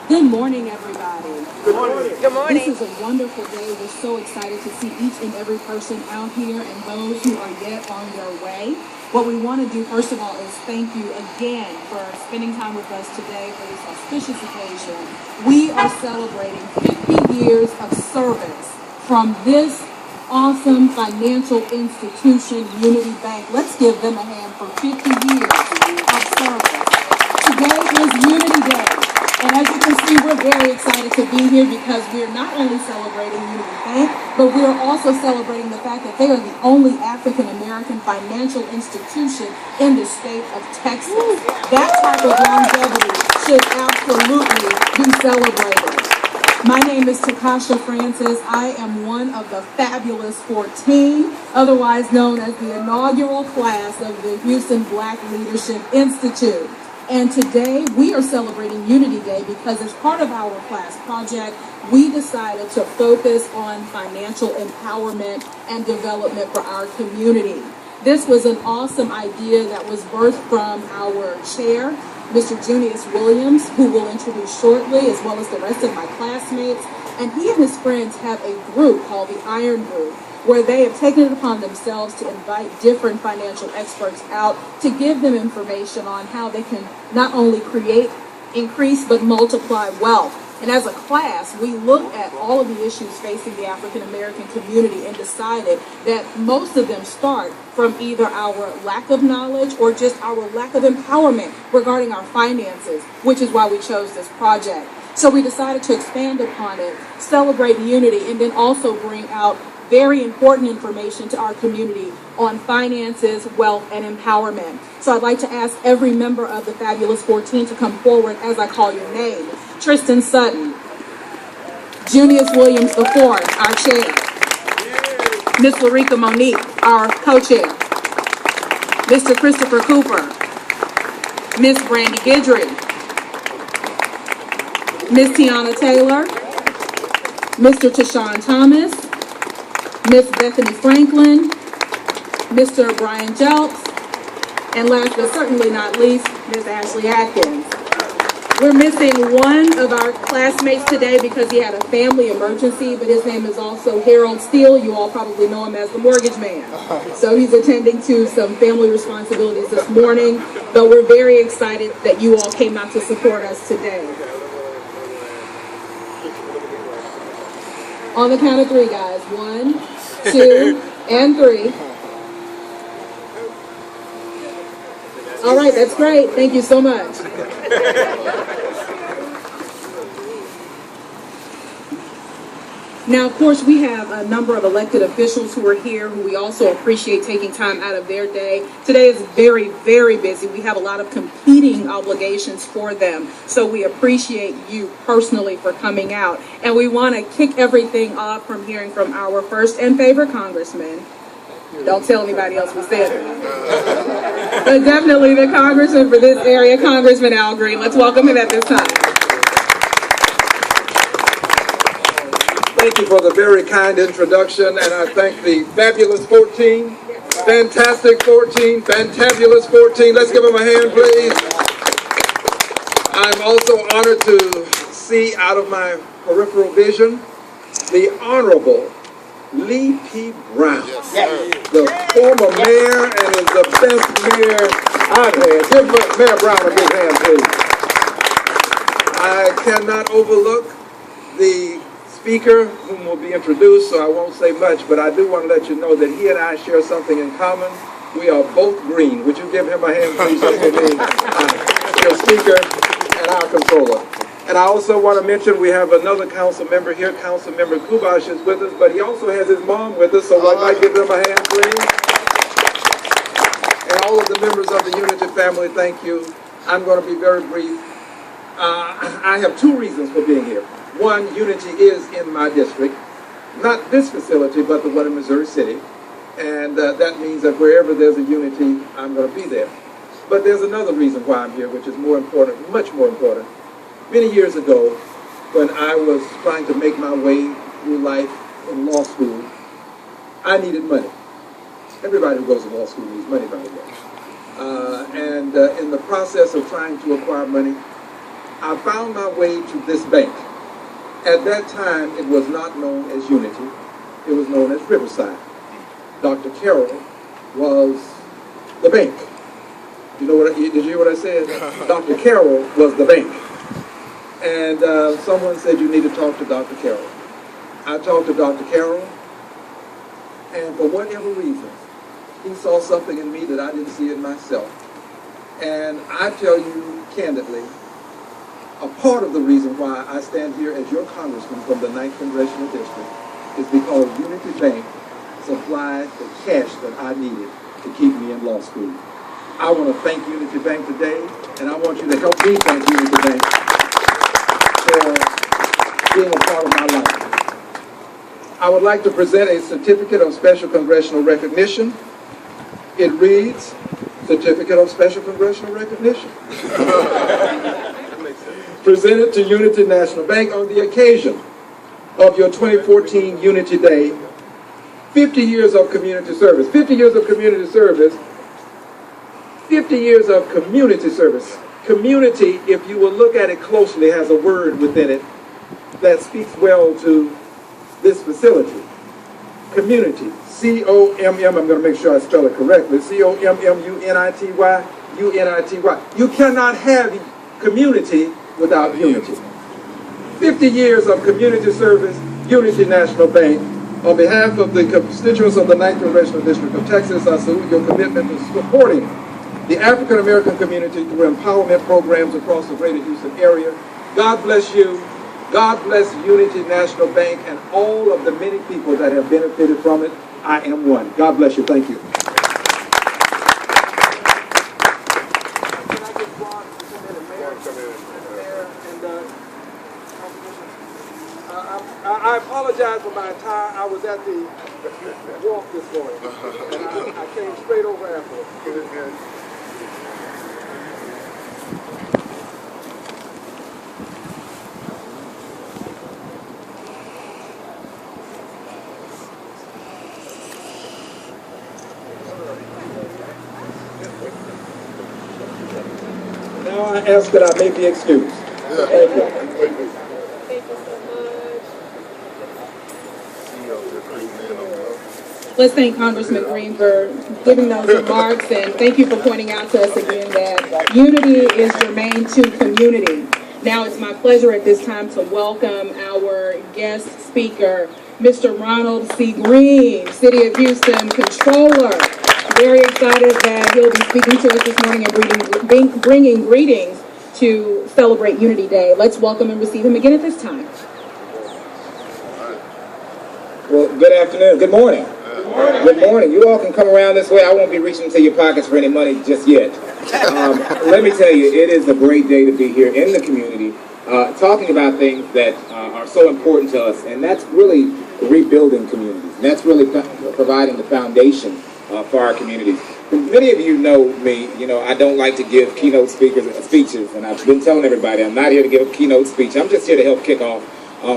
Good morning, everybody. Good morning. Good morning. This is a wonderful day. We're so excited to see each and every person out here and those who are yet on their way. What we want to do, first of all, is thank you again for spending time with us today for this auspicious occasion. We are celebrating 50 years of service from this awesome financial institution, Unity Bank. Let's give them a hand for 50 years of service. Today is Unity Day. And as you can see, we're very excited to be here because we're not only celebrating Unity Bank, but we are also celebrating the fact that they are the only African-American financial institution in the state of Texas. That type of longevity should absolutely be celebrated. My name is Takasha Francis. I am one of the fabulous 14, otherwise known as the inaugural class of the Houston Black Leadership Institute. And today we are celebrating Unity Day because as part of our class project, we decided to focus on financial empowerment and development for our community. This was an awesome idea that was birthed from our chair, Mr. Junius Williams, who we'll introduce shortly, as well as the rest of my classmates. And he and his friends have a group called the Iron Group, where they have taken it upon themselves to invite different financial experts out to give them information on how they can not only create, increase, but multiply wealth. And as a class, we looked at all of the issues facing the African American community and decided that most of them start from either our lack of knowledge or just our lack of empowerment regarding our finances, which is why we chose this project. So we decided to expand upon it, celebrate unity, and then also bring out very important information to our community on finances, wealth, and empowerment. So I'd like to ask every member of the Fabulous 14 to come forward as I call your name. Tristan Sutton, Junius Williams IV, our chair. Miss Larica Monique, our co-chair. Mr. Christopher Cooper. Miss Brandy Guidry. Miss Tiana Taylor. Mr. Tashawn Thomas. Miss Bethany Franklin, Mr. Brian Jelks, and last but certainly not least, Miss Ashley Atkins. We're missing one of our classmates today because he had a family emergency, but his name is also Harold Steele. You all probably know him as the mortgage man. So he's attending to some family responsibilities this morning, but we're very excited that you all came out to support us today. On the count of three, guys. 1, 2, and 3. All right, that's great. Thank you so much. Now, of course, we have a number of elected officials who are here who we also appreciate taking time out of their day. Today is very, very busy. We have a lot of competing obligations for them. So we appreciate you personally for coming out. And we want to kick everything off from hearing from our first and favorite congressman. Don't tell anybody else we said that. But definitely the congressman for this area, Congressman Al Green. Let's welcome him at this time. Thank you for the very kind introduction, and I thank the Fabulous 14, Fantastic 14, Fantabulous 14. Let's give them a hand, please. I'm also honored to see out of my peripheral vision the Honorable Lee P. Brown, the former mayor and is the best mayor I've had. Give Mayor Brown a big hand, please. I cannot overlook the speaker, whom will be introduced, so I won't say much, but I do want to let you know that he and I share something in common. We are both green. Would you give him a hand, please, for me, your speaker and our controller. And I also want to mention we have another council member here. Council member Kubash is with us, but he also has his mom with us, so I might give them a hand, please. And all of the members of the Unity family, thank you. I'm going to be very brief. I have two reasons for being here. One, Unity is in my district, not this facility, but the one in Missouri City. And that means that wherever there's a Unity, I'm going to be there. But there's another reason why I'm here, which is more important, much more important. Many years ago, when I was trying to make my way through life in law school, I needed money. Everybody who goes to law school needs money, by the way. In the process of trying to acquire money, I found my way to this bank. At that time, it was not known as Unity. It was known as Riverside. Dr. Carroll was the bank. You know did you hear what I said? Dr. Carroll was the bank. And someone said you need to talk to Dr. Carroll. I talked to Dr. Carroll, and for whatever reason, he saw something in me that I didn't see in myself. And I tell you candidly, a part of the reason why I stand here as your congressman from the 9th Congressional District is because Unity Bank supplied the cash that I needed to keep me in law school. I want to thank Unity Bank today, and I want you to help me thank Unity Bank for being a part of my life. I would like to present a certificate of special congressional recognition. It reads, Certificate of Special Congressional Recognition. Presented to Unity National Bank on the occasion of your 2014 Unity Day. 50 years of community service. 50 years of community service. 50 years of community service. Community, if you will look at it closely, has a word within it that speaks well to this facility. Community. C-O-M-M, I'm going to make sure I spell it correctly. C-O-M-M-U-N-I-T-Y, U-N-I-T-Y. You cannot have community without unity. 50 years of community service, Unity National Bank. On behalf of the constituents of the 9th Congressional District of Texas, I salute your commitment to supporting the African American community through empowerment programs across the greater Houston area. God bless you. God bless Unity National Bank and all of the many people that have benefited from it. I am one. God bless you. Thank you. I apologize for my attire. I was at the walk this morning, and I came straight over after. Now I ask that I may be excused. Thank you. Let's thank Congressman Green for giving those remarks, and thank you for pointing out to us again that unity is germane to community. Now it's my pleasure at this time to welcome our guest speaker, Mr. Ronald C. Green, City of Houston Controller. Very excited that he'll be speaking to us this morning and bringing greetings to celebrate Unity Day. Let's welcome and receive him again at this time. Well, good afternoon. Good morning. Good morning. You all can come around this way. I won't be reaching into your pockets for any money just yet. Let me tell you, it is a great day to be here in the community, talking about things that are so important to us, and that's really rebuilding communities. And that's really providing the foundation for our communities. Many of you know me. You know, I don't like to give keynote speeches, and I've been telling everybody I'm not here to give a keynote speech. I'm just here to help kick off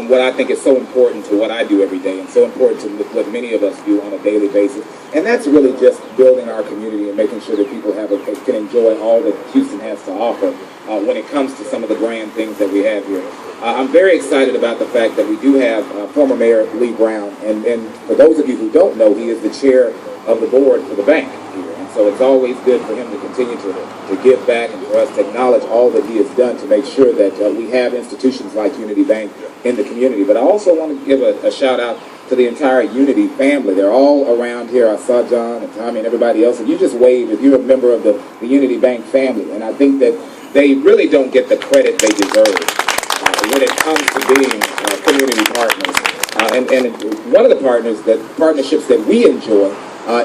what I think is so important to what I do every day, and so important to what many of us do on a daily basis. And that's really just building our community and making sure that people can enjoy all that Houston has to offer when it comes to some of the grand things that we have here. I'm very excited about the fact that we do have former Mayor Lee Brown, and for those of you who don't know, he is the chair of the board for the bank here. And so it's always good for him to continue to give back and for us to acknowledge all that he has done to make sure that we have institutions like Unity Bank in the community. But I also want to give a shout out to the entire Unity family. They're all around here. I saw John and Tommy and everybody else. And you just wave if you're a member of the Unity Bank family. And I think that they really don't get the credit they deserve when it comes to being community partners. And one of the partnerships that we enjoy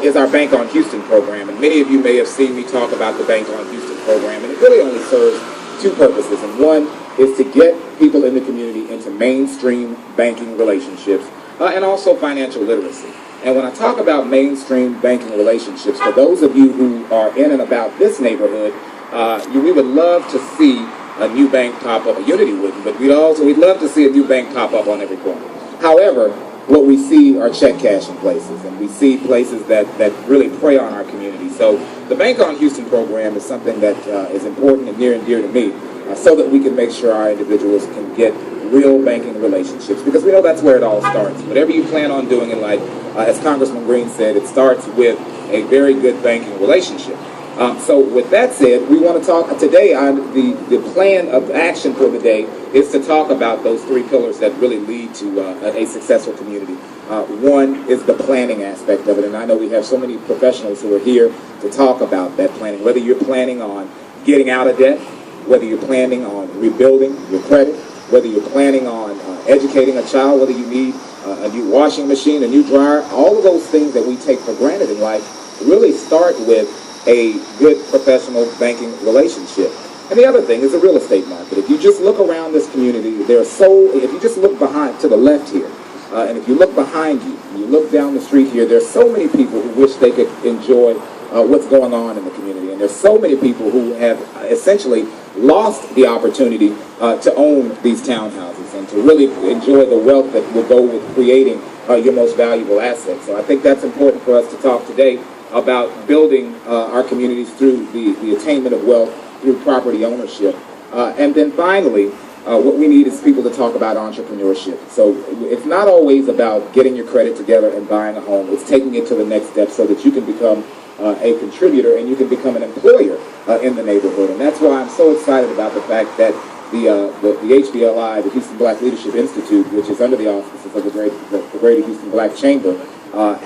is our Bank on Houston program. And many of you may have seen me talk about the Bank on Houston program. And it really only serves two purposes. And one is to get people in the community into mainstream banking relationships and also financial literacy. And when I talk about mainstream banking relationships, for those of you who are in and about this neighborhood, we would love to see a new bank pop up. Unity wouldn't, but we'd love to see a new bank pop up on every corner. However, what we see are check cashing places, and we see places that really prey on our community. So the Bank on Houston program is something that is important and near to me. so that we can make sure our individuals can get real banking relationships, because we know that's where it all starts. Whatever you plan on doing in life, as Congressman Green said, it starts with a very good banking relationship. So with that said, we want to talk today on the plan of action for the day is to talk about those three pillars that really lead to a successful community. One is the planning aspect of it, and I know we have so many professionals who are here to talk about that planning, whether you're planning on getting out of debt, whether you're planning on rebuilding your credit, whether you're planning on educating a child, whether you need a new washing machine, a new dryer. All of those things that we take for granted in life really start with a good professional banking relationship. And the other thing is the real estate market. If you just look around this community, if you just look behind to the left here, and if you look behind you, you look down the street here, there's so many people who wish they could enjoy what's going on in the community. And there's so many people who have essentially lost the opportunity to own these townhouses and to really enjoy the wealth that will go with creating your most valuable assets. So I think that's important for us to talk today about building our communities through the attainment of wealth through property ownership. And then finally, what we need is people to talk about entrepreneurship. So it's not always about getting your credit together and buying a home. It's taking it to the next step so that you can become a contributor and you can become an employer in the neighborhood. And that's why I'm so excited about the fact that the HBLI, the Houston Black Leadership Institute, which is under the auspices of the Greater Houston Black Chamber,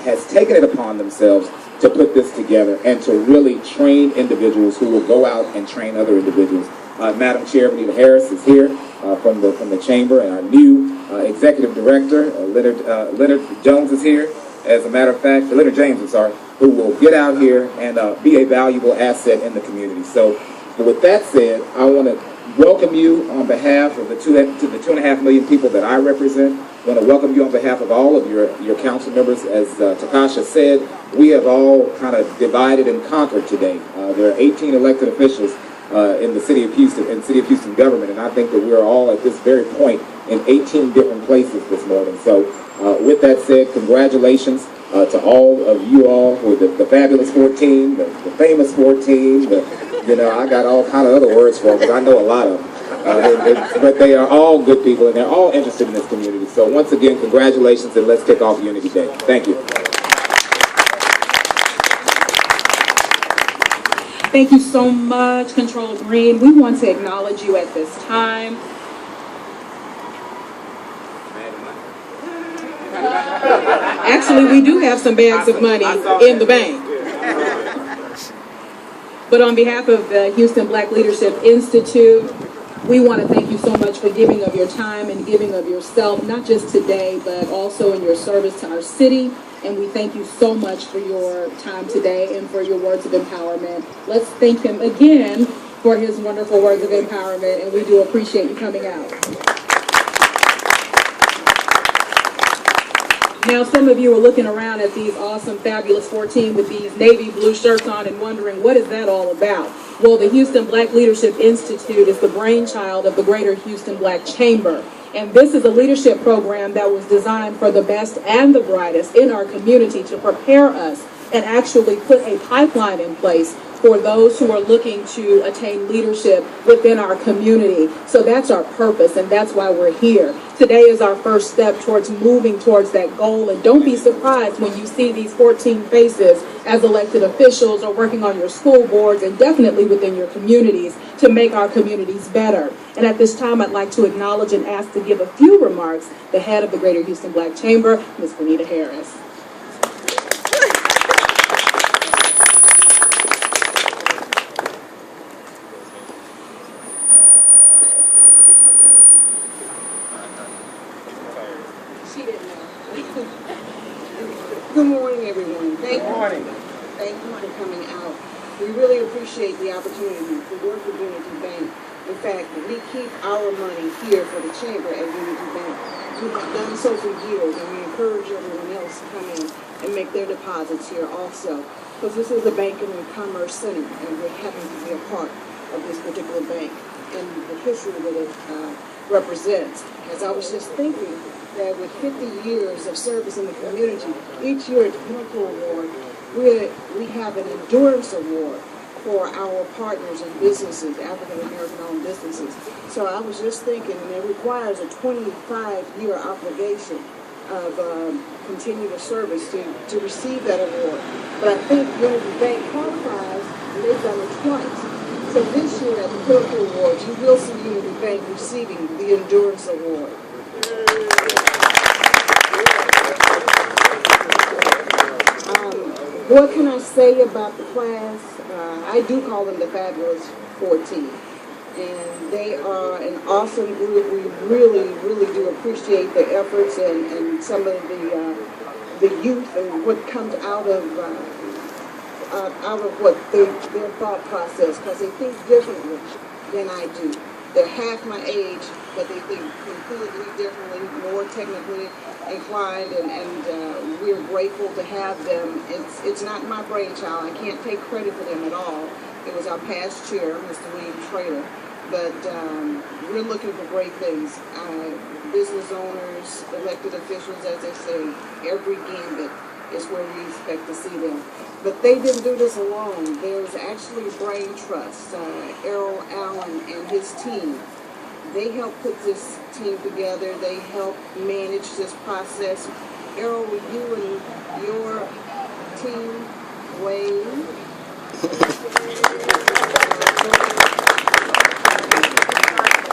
has taken it upon themselves to put this together and to really train individuals who will go out and train other individuals. Madam Chair Benita Harris is here from the chamber, and our new executive director, Leonard Jones, is here. As a matter of fact, Leonard James, I'm sorry, who will get out here and be a valuable asset in the community. So with that said, I want to welcome you on behalf of the 2.5 million people that I represent. I want to welcome you on behalf of all of your council members. As Takasha said, we have all kind of divided and conquered today. There are 18 elected officials in the City of Houston government, and I think that we're all at this very point in 18 different places this morning. So with that said, congratulations to all of you all who are the fabulous 14, the famous 14, I got all kind of other words for them because I know a lot of them. But they are all good people, and they're all interested in this community. So once again, congratulations, and let's kick off Unity Day. Thank you. Thank you so much, Controller Green. We want to acknowledge you at this time. Actually, we do have some bags of money in the bank. But on behalf of the Houston Black Leadership Institute, we want to thank you so much for giving of your time and giving of yourself, not just today, but also in your service to our city. And we thank you so much for your time today and for your words of empowerment. Let's thank him again for his wonderful words of empowerment, and we do appreciate you coming out. Now, some of you are looking around at these awesome, fabulous 14 with these navy blue shirts on and wondering, what is that all about? Well, the Houston Black Leadership Institute is the brainchild of the Greater Houston Black Chamber. And this is a leadership program that was designed for the best and the brightest in our community to prepare us and actually put a pipeline in place for those who are looking to attain leadership within our community. So that's our purpose, and that's why we're here. Today is our first step towards moving towards that goal, and don't be surprised when you see these 14 faces as elected officials or working on your school boards and definitely within your communities to make our communities better. And at this time, I'd like to acknowledge and ask to give a few remarks the head of the Greater Houston Black Chamber, Ms. Benita Harris. Good morning, everyone. Thank you for coming out. We really appreciate the opportunity to work with Unity Bank. In fact, we keep our money here for the chamber at Unity Bank. We have done so for years, and we encourage everyone else to come in and make their deposits here also. Because this is a banking and commerce center, and we're happy to be a part of this particular bank and the history that it represents. As I was just thinking, that with 50 years of service in the community, each year at the Pinnacle Award, we have an endurance award for our partners and businesses, African American owned businesses. So I was just thinking, and it requires a 25-year obligation of continuous service to receive that award. But I think Unity Bank qualifies, and they've done it twice. So this year at the Pinnacle Awards, you will see Unity Bank receiving the Endurance Award. What can I say about the class? I do call them the Fabulous 14. And they are an awesome group. We really, really do appreciate their efforts and some of the youth and what comes out of what their thought process, because they think differently than I do. They're half my age, but they think completely differently, more technically inclined, and we're grateful to have them. It's not my brainchild. I can't take credit for them at all. It was our past chair, Mr. William Traylor. But we're looking for great things. Business owners, elected officials, as they say, every gambit is where we expect to see them. But they didn't do this alone. There's actually Brain Trust, Errol Allen and his team. They helped put this team together. They helped manage this process. Errol, you and your team, Wade.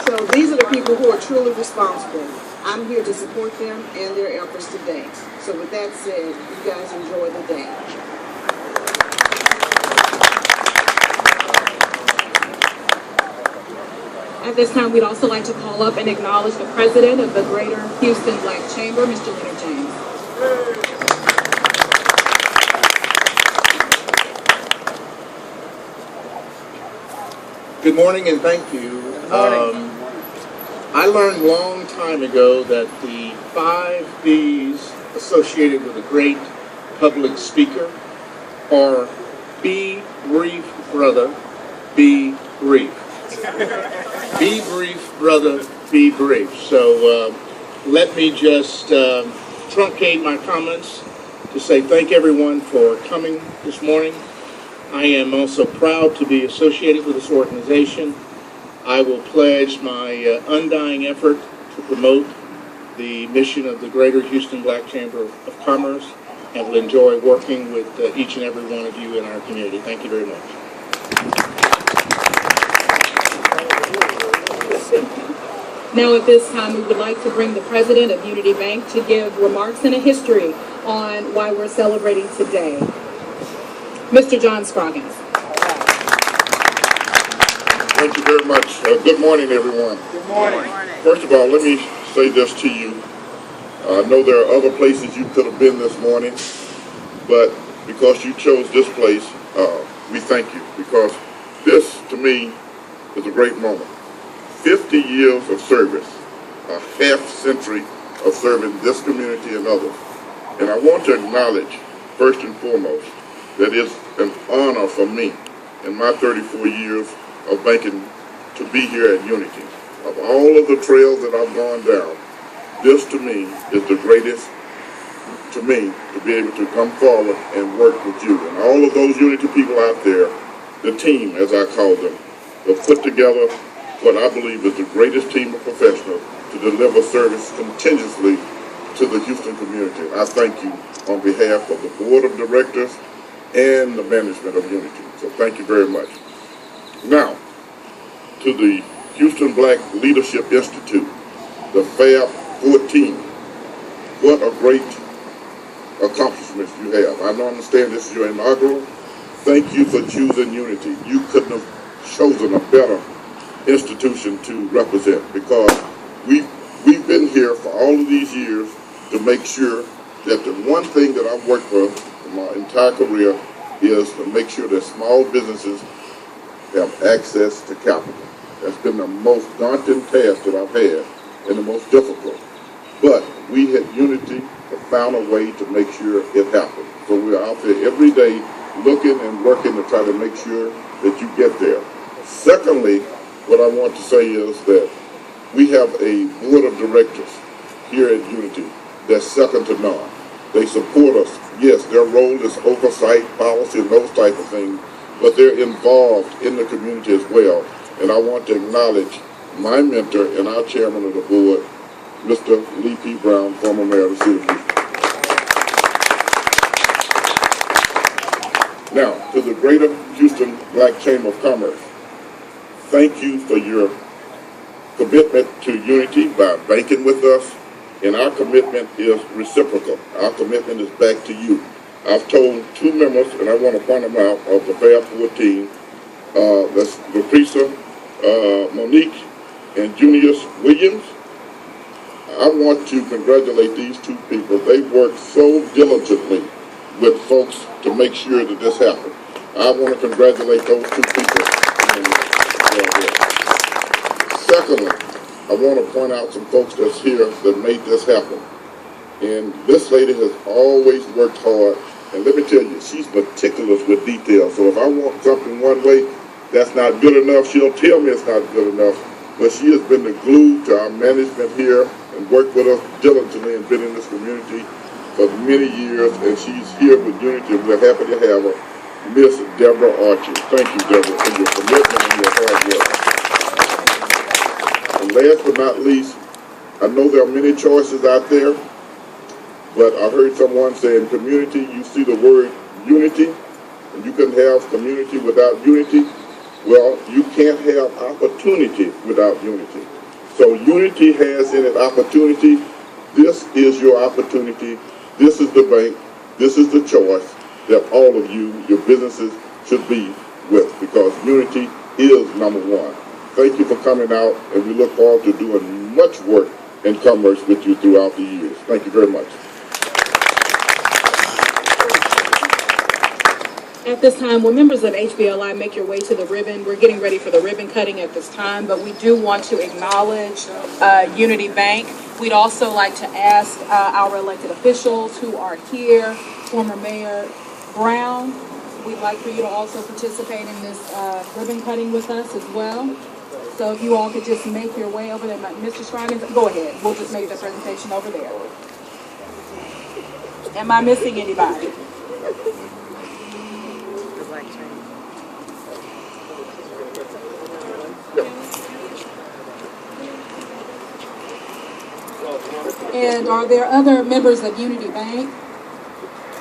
So these are the people who are truly responsible. I'm here to support them and their efforts today. So with that said, you guys enjoy the day. At this time, we'd also like to call up and acknowledge the president of the Greater Houston Black Chamber, Mr. Leonard James. Good morning and thank you. I learned a long time ago that the 5 B's associated with a great public speaker are be brief, brother, be brief. Be brief, brother, be brief. So let me just truncate my comments to say thank everyone for coming this morning. I am also proud to be associated with this organization. I will pledge my undying effort to promote the mission of the Greater Houston Black Chamber of Commerce and will enjoy working with each and every one of you in our community. Thank you very much. Now at this time, we would like to bring the president of Unity Bank to give remarks and a history on why we're celebrating today. Mr. John Scroggins. Thank you very much. Good morning, everyone. Good morning. First of all, let me say this to you. I know there are other places you could have been this morning, but because you chose this place, we thank you, because this, to me, is a great moment. 50 years of service, a half-century of serving this community and others. And I want to acknowledge, first and foremost, that it's an honor for me in my 34 years of banking to be here at Unity. Of all of the trails that I've gone down, this to me is the greatest to me to be able to come forward and work with you. And all of those Unity people out there, the team as I call them, have put together what I believe is the greatest team of professionals to deliver service continuously to the Houston community. I thank you on behalf of the board of directors and the management of Unity. So thank you very much. Now, to the Houston Black Leadership Institute, the S.A.V.E 14. What a great accomplishment you have. I don't understand this is your inaugural. Thank you for choosing Unity. You couldn't have chosen a better institution to represent, because we've been here for all of these years to make sure that the one thing that I've worked for my entire career is to make sure that small businesses have access to capital. That's been the most daunting task that I've had and the most difficult. But we at Unity have found a way to make sure it happens. So we're out there every day looking and working to try to make sure that you get there. Secondly, what I want to say is that we have a board of directors here at Unity that's second to none. They support us. Yes, their role is oversight, policy, and those type of things, but they're involved in the community as well. And I want to acknowledge my mentor and our chairman of the board, Mr. Lee P. Brown, former mayor of the city of Houston. Now, to the Greater Houston Black Chamber of Commerce, thank you for your commitment to unity by banking with us, and our commitment is reciprocal. Our commitment is back to you. I've told two members, and I want to point them out, of the FAB 14, that's Lucretia Monique and Junius Williams. I want to congratulate these two people. They worked so diligently with folks to make sure that this happened. I want to congratulate those two people. Secondly, I want to point out some folks that's here that made this happen. And this lady has always worked hard. And let me tell you, she's meticulous with details. So if I want something one way that's not good enough, she'll tell me it's not good enough. But she has been the glue to our management here and worked with us diligently and been in this community for many years. And she's here with Unity, and we're happy to have her, Miss Deborah Archer. Thank you, Deborah, for your commitment and your hard work. And last but not least, I know there are many choices out there, but I heard someone say in community, you see the word unity, and you can have community without unity. Well, you can't have opportunity without unity. So unity has in it opportunity. This is your opportunity. This is the bank. This is the choice that all of you, your businesses, should be with, because unity is number one. Thank you for coming out, and we look forward to doing much work in commerce with you throughout the years. Thank you very much. At this time, will members of HBLI make your way to the ribbon? We're getting ready for the ribbon cutting at this time, but we do want to acknowledge Unity Bank. We'd also like to ask our elected officials who are here, former Mayor Brown, we'd like for you to also participate in this ribbon cutting with us as well. So if you all could just make your way over there. Mr. Scroggins, go ahead. We'll just make the presentation over there. Am I missing anybody? And are there other members of Unity Bank?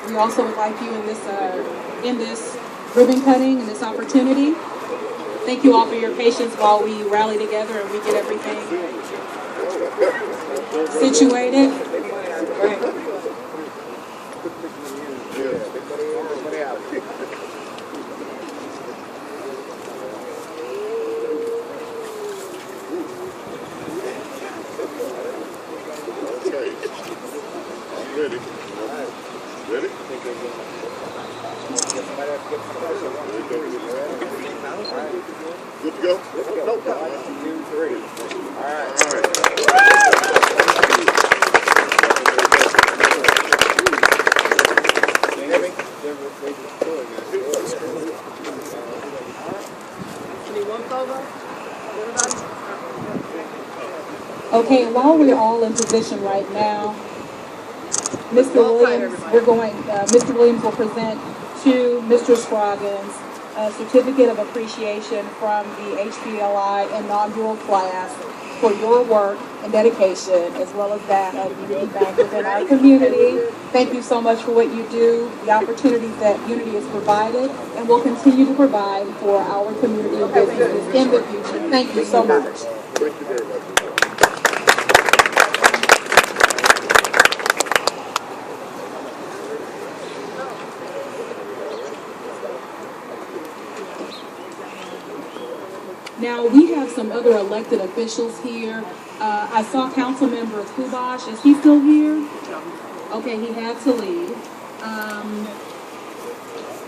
We also would like you in this ribbon cutting and this opportunity. Thank you all for your patience while we rally together and we get everything situated. Ready? Ready? Good to go? No. 1, 2, 3. All right. Okay, while we're all in position right now, Mr. Williams, Mr. Williams will present to Mr. Scroggins a certificate of appreciation from the HBLI inaugural class for your work and dedication, as well as that of Unity Bank within our community. Thank you so much for what you do, the opportunities that Unity has provided, and will continue to provide for our community and businesses in the future. Thank you so much. Thank you very much. Now, we have some other elected officials here. I saw Councilmember Kubash. Is he still here? Okay, he had to leave.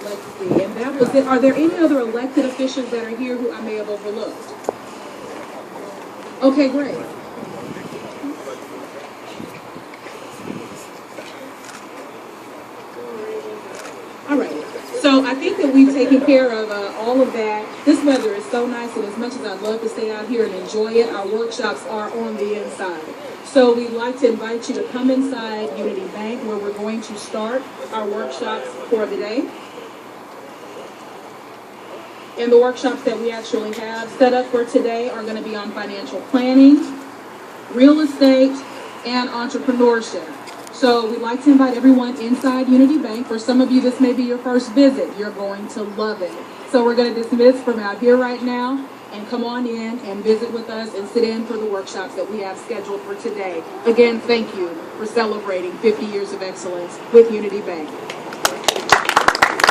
Let's see, and that was it. Are there any other elected officials that are here who I may have overlooked? Okay, great. All right. So I think that we've taken care of all of that. This weather is so nice, and as much as I'd love to stay out here and enjoy it, our workshops are on the inside. So we'd like to invite you to come inside Unity Bank, where we're going to start our workshops for the day. And the workshops that we actually have set up for today are going to be on financial planning, real estate, and entrepreneurship. So we'd like to invite everyone inside Unity Bank. For some of you, this may be your first visit. You're going to love it. So we're going to dismiss from out here right now and come on in and visit with us and sit in for the workshops that we have scheduled for today. Again, thank you for celebrating 50 years of excellence with Unity Bank.